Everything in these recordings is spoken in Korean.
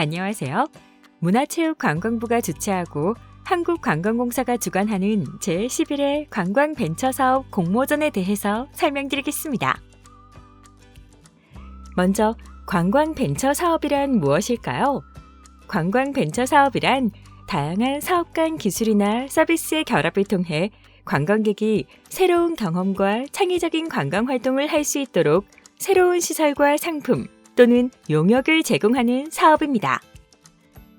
안녕하세요. 문화체육관광부가 주최하고 한국관광공사가 주관하는 제11회 관광벤처사업 공모전에 대해서 설명드리겠습니다. 먼저 관광벤처사업이란 무엇일까요? 관광벤처사업이란 다양한 사업 간 기술이나 서비스의 결합을 통해 관광객이 새로운 경험과 창의적인 관광활동을 할 수 있도록 새로운 시설과 상품 또는 용역을 제공하는 사업입니다.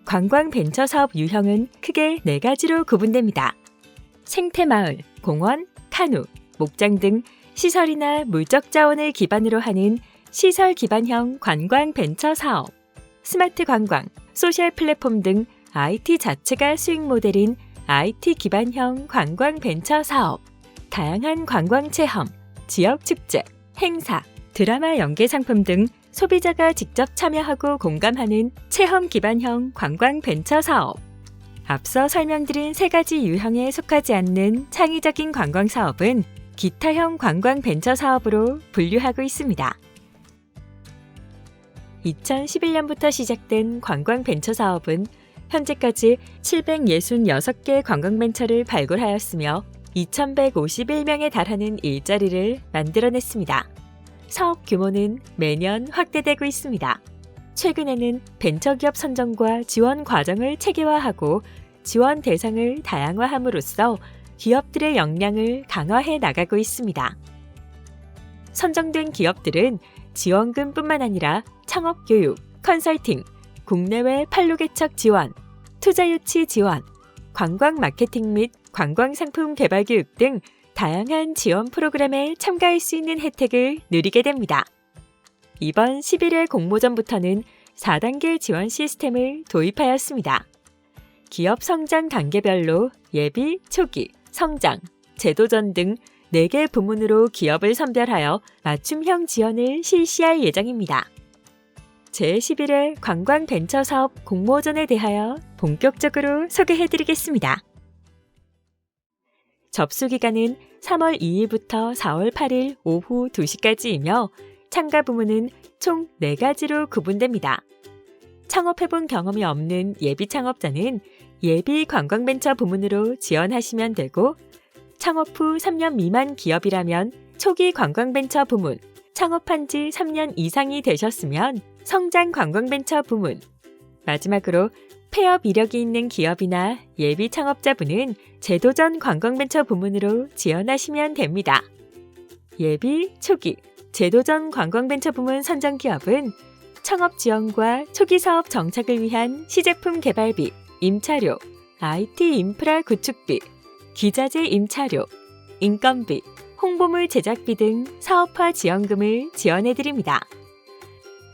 관광벤처사업 유형은 크게 4가지로 구분됩니다. 생태마을, 공원, 카누, 목장 등 시설이나 물적 자원을 기반으로 하는 시설 기반형 관광벤처사업, 스마트 관광, 소셜 플랫폼 등 IT 자체가 수익 모델인 IT 기반형 관광벤처사업, 다양한 관광체험, 지역축제, 행사, 드라마 연계 상품 등 소비자가 직접 참여하고 공감하는 체험 기반형 관광벤처사업, 앞서 설명드린 3가지 유형에 속하지 않는 창의적인 관광사업은 기타형 관광벤처사업으로 분류하고 있습니다. 2011년부터 시작된 관광벤처사업은 현재까지 766개 관광벤처를 발굴하였으며 2,151명에 달하는 일자리를 만들어냈습니다. 사업 규모는 매년 확대되고 있습니다. 최근에는 벤처기업 선정과 지원 과정을 체계화하고 지원 대상을 다양화함으로써 기업들의 역량을 강화해 나가고 있습니다. 선정된 기업들은 지원금뿐만 아니라 창업교육, 컨설팅, 국내외 판로 개척 지원, 투자 유치 지원, 관광 마케팅 및 관광 상품 개발 교육 등 다양한 지원 프로그램에 참가할 수 있는 혜택을 누리게 됩니다. 이번 11회 공모전부터는 4단계 지원 시스템을 도입하였습니다. 기업 성장 단계별로 예비, 초기, 성장, 제도전 등 4개 부문으로 기업을 선별하여 맞춤형 지원을 실시할 예정입니다. 제11회 관광벤처사업 공모전에 대하여 본격적으로 소개해드리겠습니다. 접수기간은 3월 2일부터 4월 8일 오후 2시까지이며 참가 부문은 총 4가지로 구분됩니다. 창업해본 경험이 없는 예비 창업자는 예비 관광벤처 부문으로 지원하시면 되고, 창업 후 3년 미만 기업이라면 초기 관광벤처 부문, 창업한 지 3년 이상이 되셨으면 성장 관광벤처 부문, 마지막으로 폐업 이력이 있는 기업이나 예비 창업자분은 제도전 관광벤처 부문으로 지원하시면 됩니다. 예비, 초기, 제도전 관광벤처 부문 선정 기업은 창업 지원과 초기 사업 정착을 위한 시제품 개발비, 임차료, IT 인프라 구축비, 기자재 임차료, 인건비, 홍보물 제작비 등 사업화 지원금을 지원해드립니다.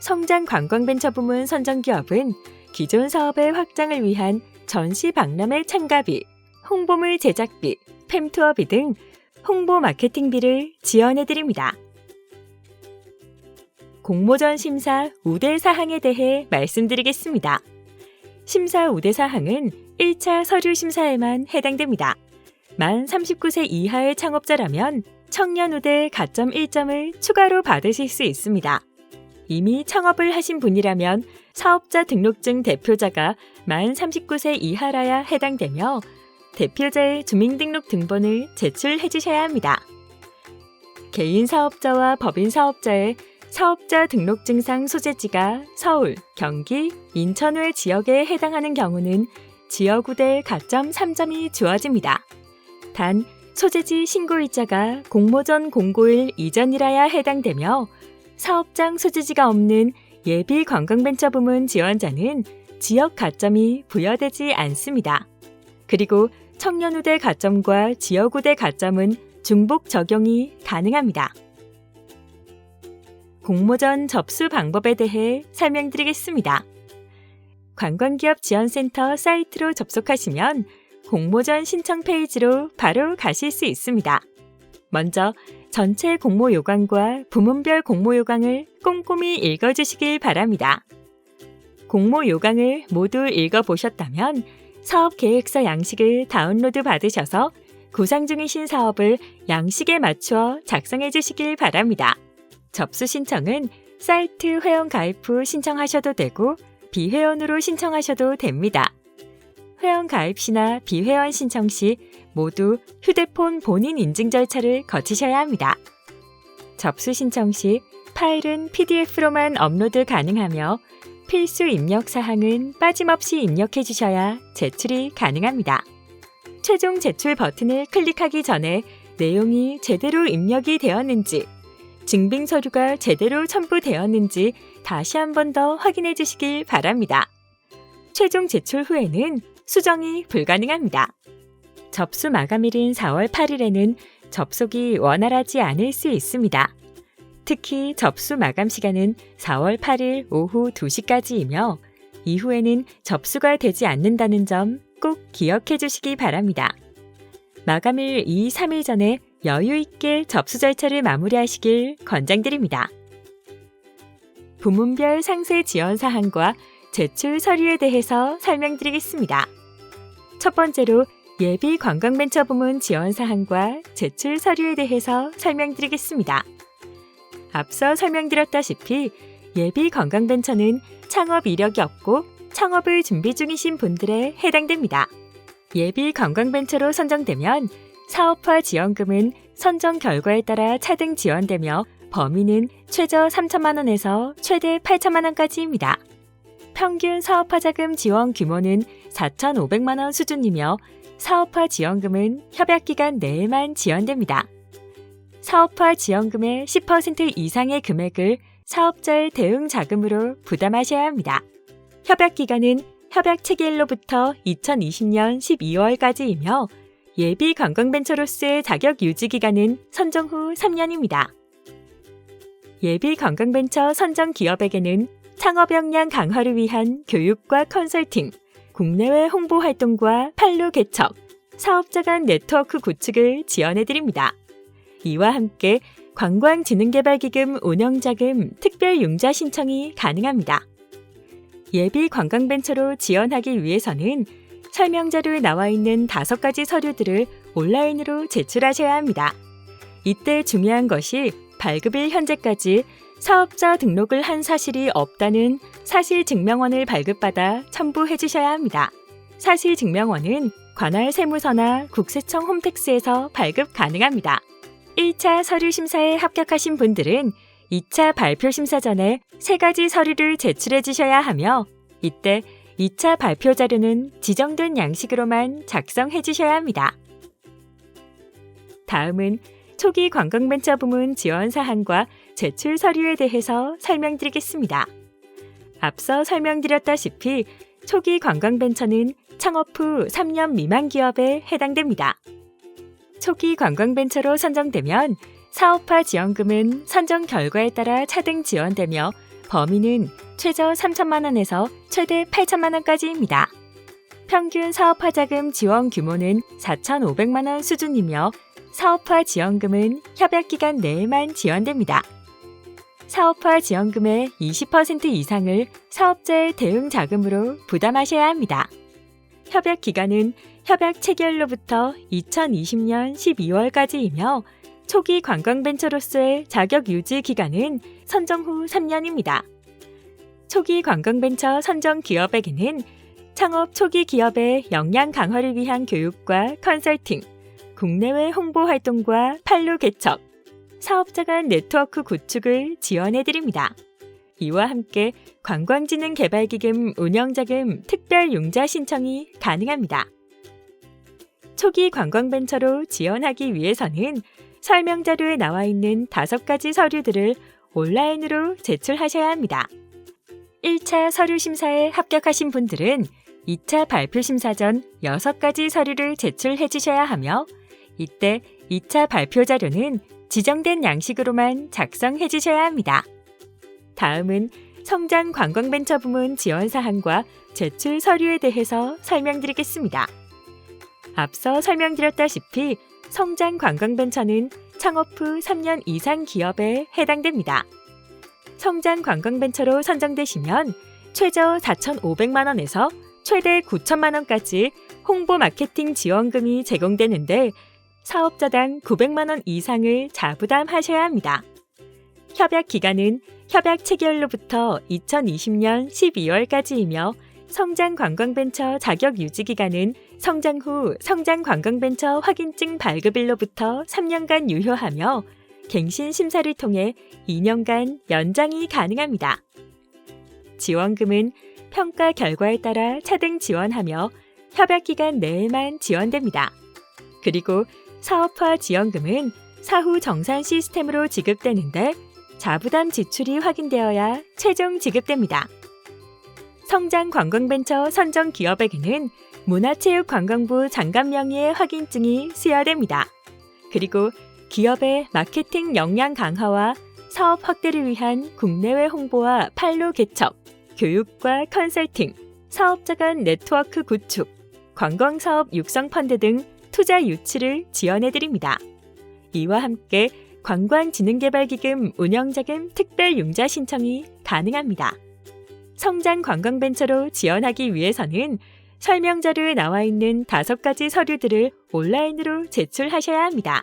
성장 관광벤처 부문 선정 기업은 기존 사업의 확장을 위한 전시 박람회 참가비, 홍보물 제작비, 팸투어비 등 홍보 마케팅비를 지원해드립니다. 공모전 심사 우대 사항에 대해 말씀드리겠습니다. 심사 우대 사항은 1차 서류 심사에만 해당됩니다. 만 39세 이하의 창업자라면 청년 우대 가점 1점을 추가로 받으실 수 있습니다. 이미 창업을 하신 분이라면 사업자 등록증 대표자가 만 39세 이하라야 해당되며 대표자의 주민등록 등본을 제출해 주셔야 합니다. 개인 사업자와 법인 사업자의 사업자 등록증상 소재지가 서울, 경기, 인천 외 지역에 해당하는 경우는 지역우대 가점 3점이 주어집니다. 단, 소재지 신고일자가 공모전 공고일 이전이라야 해당되며 사업장 소재지가 없는 예비 관광벤처 부문 지원자는 지역 가점이 부여되지 않습니다. 그리고 청년우대 가점과 지역우대 가점은 중복 적용이 가능합니다. 공모전 접수 방법에 대해 설명드리겠습니다. 관광기업 지원센터 사이트로 접속하시면 공모전 신청 페이지로 바로 가실 수 있습니다. 먼저 전체 공모 요강과 부문별 공모 요강을 꼼꼼히 읽어주시길 바랍니다. 공모 요강을 모두 읽어보셨다면 사업계획서 양식을 다운로드 받으셔서 구상 중이신 사업을 양식에 맞추어 작성해 주시길 바랍니다. 접수 신청은 사이트 회원 가입 후 신청하셔도 되고 비회원으로 신청하셔도 됩니다. 회원 가입 시나 비회원 신청 시 모두 휴대폰 본인 인증 절차를 거치셔야 합니다. 접수 신청 시 파일은 PDF로만 업로드 가능하며 필수 입력 사항은 빠짐없이 입력해 주셔야 제출이 가능합니다. 최종 제출 버튼을 클릭하기 전에 내용이 제대로 입력이 되었는지, 증빙 서류가 제대로 첨부되었는지 다시 한 번 더 확인해 주시길 바랍니다. 최종 제출 후에는 수정이 불가능합니다. 접수 마감일인 4월 8일에는 접속이 원활하지 않을 수 있습니다. 특히 접수 마감 시간은 4월 8일 오후 2시까지이며 이후에는 접수가 되지 않는다는 점 꼭 기억해 주시기 바랍니다. 마감일 2, 3일 전에 여유 있게 접수 절차를 마무리하시길 권장드립니다. 부문별 상세 지원 사항과 제출 서류에 대해서 설명드리겠습니다. 첫 번째로 예비 관광벤처 부문 지원 사항과 제출 서류에 대해서 설명드리겠습니다. 앞서 설명드렸다시피 예비 관광벤처는 창업 이력이 없고 창업을 준비 중이신 분들에 해당됩니다. 예비 관광벤처로 선정되면 사업화 지원금은 선정 결과에 따라 차등 지원되며 범위는 최저 3천만 원에서 최대 8천만 원까지입니다. 평균 사업화 자금 지원 규모는 4,500만 원 수준이며 사업화 지원금은 협약기간 내에만 지원됩니다. 사업화 지원금의 10% 이상의 금액을 사업자의 대응 자금으로 부담하셔야 합니다. 협약기간은 협약 체결로부터 2020년 12월까지이며 예비 관광벤처로서의 자격 유지 기간은 선정 후 3년입니다. 예비 관광벤처 선정 기업에게는 창업 역량 강화를 위한 교육과 컨설팅, 국내외 홍보 활동과 판로 개척, 사업자 간 네트워크 구축을 지원해드립니다. 이와 함께 관광진흥개발기금 운영자금 특별융자 신청이 가능합니다. 예비 관광벤처로 지원하기 위해서는 설명 자료에 나와 있는 5가지 서류들을 온라인으로 제출하셔야 합니다. 이때 중요한 것이 발급일 현재까지 사업자 등록을 한 사실이 없다는 사실증명원을 발급받아 첨부해 주셔야 합니다. 사실증명원은 관할 세무서나 국세청 홈택스에서 발급 가능합니다. 1차 서류 심사에 합격하신 분들은 2차 발표 심사 전에 3가지 서류를 제출해 주셔야 하며 이때 2차 발표 자료는 지정된 양식으로만 작성해 주셔야 합니다. 다음은 초기 관광벤처 부문 지원 사항과 제출 서류에 대해서 설명드리겠습니다. 앞서 설명드렸다시피 초기 관광벤처는 창업 후 3년 미만 기업에 해당됩니다. 초기 관광벤처로 선정되면 사업화 지원금은 선정 결과에 따라 차등 지원되며 범위는 최저 3천만 원에서 최대 8천만 원까지입니다. 평균 사업화 자금 지원 규모는 4,500만 원 수준이며 사업화 지원금은 협약기간 내에만 지원됩니다. 사업화 지원금의 20% 이상을 사업자의 대응 자금으로 부담하셔야 합니다. 협약 기간은 협약 체결로부터 2020년 12월까지이며 초기 관광벤처로서의 자격 유지 기간은 선정 후 3년입니다. 초기 관광벤처 선정 기업에게는 창업 초기 기업의 역량 강화를 위한 교육과 컨설팅, 국내외 홍보 활동과 판로 개척, 사업자 간 네트워크 구축을 지원해드립니다. 이와 함께 관광진흥개발기금 운영자금 특별융자 신청이 가능합니다. 초기 관광벤처로 지원하기 위해서는 설명자료에 나와 있는 5가지 서류들을 온라인으로 제출하셔야 합니다. 1차 서류 심사에 합격하신 분들은 2차 발표 심사 전 6가지 서류를 제출해 주셔야 하며 이때 2차 발표 자료는 지정된 양식으로만 작성해 주셔야 합니다. 다음은 성장 관광벤처 부문 지원 사항과 제출 서류에 대해서 설명드리겠습니다. 앞서 설명드렸다시피 성장 관광벤처는 창업 후 3년 이상 기업에 해당됩니다. 성장 관광벤처로 선정되시면 최저 4,500만 원에서 최대 9천만 원까지 홍보 마케팅 지원금이 제공되는데 사업자당 900만 원 이상을 자부담하셔야 합니다. 협약 기간은 협약 체결로부터 2020년 12월까지이며 성장관광벤처 자격 유지 기간은 성장 후 성장관광벤처 확인증 발급일로부터 3년간 유효하며 갱신 심사를 통해 2년간 연장이 가능합니다. 지원금은 평가 결과에 따라 차등 지원하며 협약 기간 내에만 지원됩니다. 그리고 사업화 지원금은 사후 정산 시스템으로 지급되는데 자부담 지출이 확인되어야 최종 지급됩니다. 성장관광벤처 선정 기업에게는 문화체육관광부 장관 명의의 확인증이 수여됩니다. 그리고 기업의 마케팅 역량 강화와 사업 확대를 위한 국내외 홍보와 판로 개척, 교육과 컨설팅, 사업자 간 네트워크 구축, 관광사업 육성 펀드 등 투자 유치를 지원해드립니다. 이와 함께 관광진흥개발기금 운영자금 특별융자 신청이 가능합니다. 성장관광벤처로 지원하기 위해서는 설명자료에 나와 있는 5가지 서류들을 온라인으로 제출하셔야 합니다.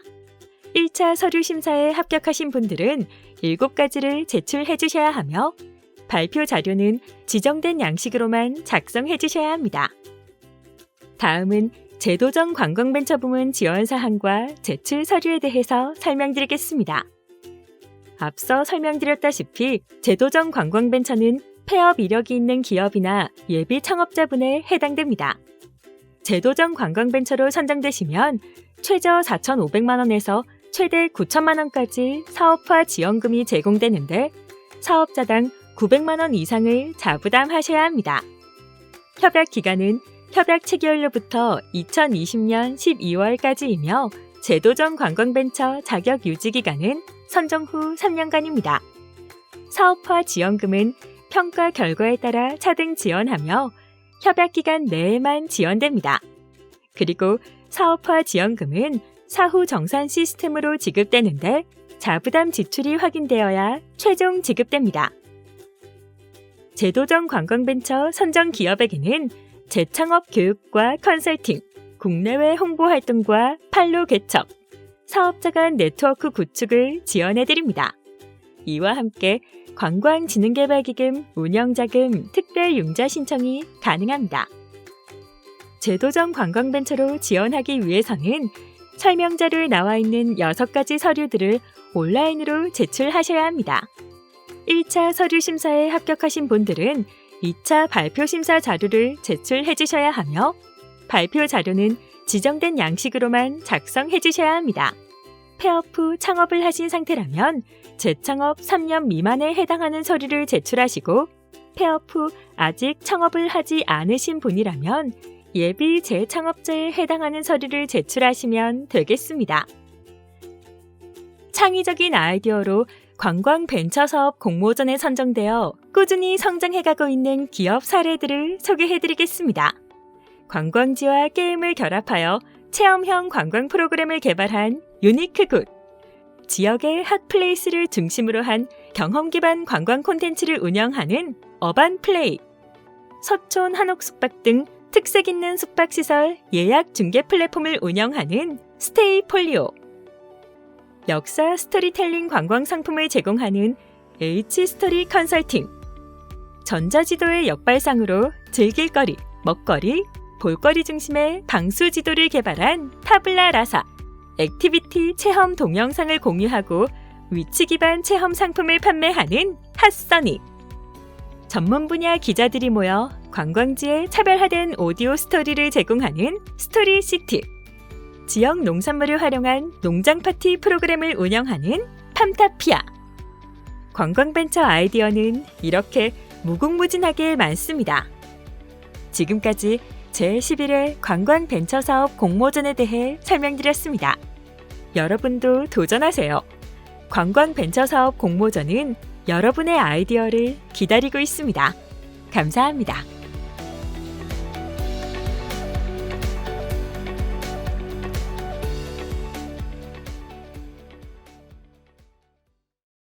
1차 서류 심사에 합격하신 분들은 7가지를 제출해 주셔야 하며 발표 자료는 지정된 양식으로만 작성해 주셔야 합니다. 다음은 제도정 관광벤처 부문 지원 사항과 제출 서류에 대해서 설명드리겠습니다. 앞서 설명드렸다시피 제도정 관광벤처는 폐업 이력이 있는 기업이나 예비 창업자분에 해당됩니다. 제도정 관광벤처로 선정되시면 최저 4,500만 원에서 최대 9천만 원까지 사업화 지원금이 제공되는데 사업자당 900만 원 이상을 자부담하셔야 합니다. 협약 기간은 협약 체결로부터 2020년 12월까지이며 제도정 관광벤처 자격 유지 기간은 선정 후 3년간입니다. 사업화 지원금은 평가 결과에 따라 차등 지원하며 협약 기간 내에만 지원됩니다. 그리고 사업화 지원금은 사후 정산 시스템으로 지급되는데 자부담 지출이 확인되어야 최종 지급됩니다. 제도정 관광벤처 선정 기업에게는 재창업 교육과 컨설팅, 국내외 홍보 활동과 판로 개척, 사업자 간 네트워크 구축을 지원해드립니다. 이와 함께 관광진흥개발기금 운영자금 특별융자 신청이 가능합니다. 제도정 관광벤처로 지원하기 위해서는 설명자료에 나와 있는 6가지 서류들을 온라인으로 제출하셔야 합니다. 1차 서류 심사에 합격하신 분들은 2차 발표 심사 자료를 제출해 주셔야 하며 발표 자료는 지정된 양식으로만 작성해 주셔야 합니다. 폐업 후 창업을 하신 상태라면 재창업 3년 미만에 해당하는 서류를 제출하시고 폐업 후 아직 창업을 하지 않으신 분이라면 예비 재창업자에 해당하는 서류를 제출하시면 되겠습니다. 창의적인 아이디어로 관광벤처사업 공모전에 선정되어 꾸준히 성장해가고 있는 기업 사례들을 소개해드리겠습니다. 관광지와 게임을 결합하여 체험형 관광 프로그램을 개발한 유니크굿, 지역의 핫플레이스를 중심으로 한 경험 기반 관광 콘텐츠를 운영하는 어반플레이, 서촌 한옥숙박 등 특색 있는 숙박시설 예약 중개 플랫폼을 운영하는 스테이폴리오, 역사 스토리텔링 관광 상품을 제공하는 H스토리 컨설팅, 전자지도의 역발상으로 즐길거리, 먹거리, 볼거리 중심의 방수 지도를 개발한 타블라라사, 액티비티 체험 동영상을 공유하고 위치 기반 체험 상품을 판매하는 핫서니, 전문 분야 기자들이 모여 관광지의 차별화된 오디오 스토리를 제공하는 스토리시티, 지역 농산물을 활용한 농장 파티 프로그램을 운영하는 팜타피아. 관광벤처 아이디어는 이렇게 무궁무진하게 많습니다. 지금까지 제11회 관광벤처사업 공모전에 대해 설명드렸습니다. 여러분도 도전하세요. 관광벤처사업 공모전은 여러분의 아이디어를 기다리고 있습니다. 감사합니다.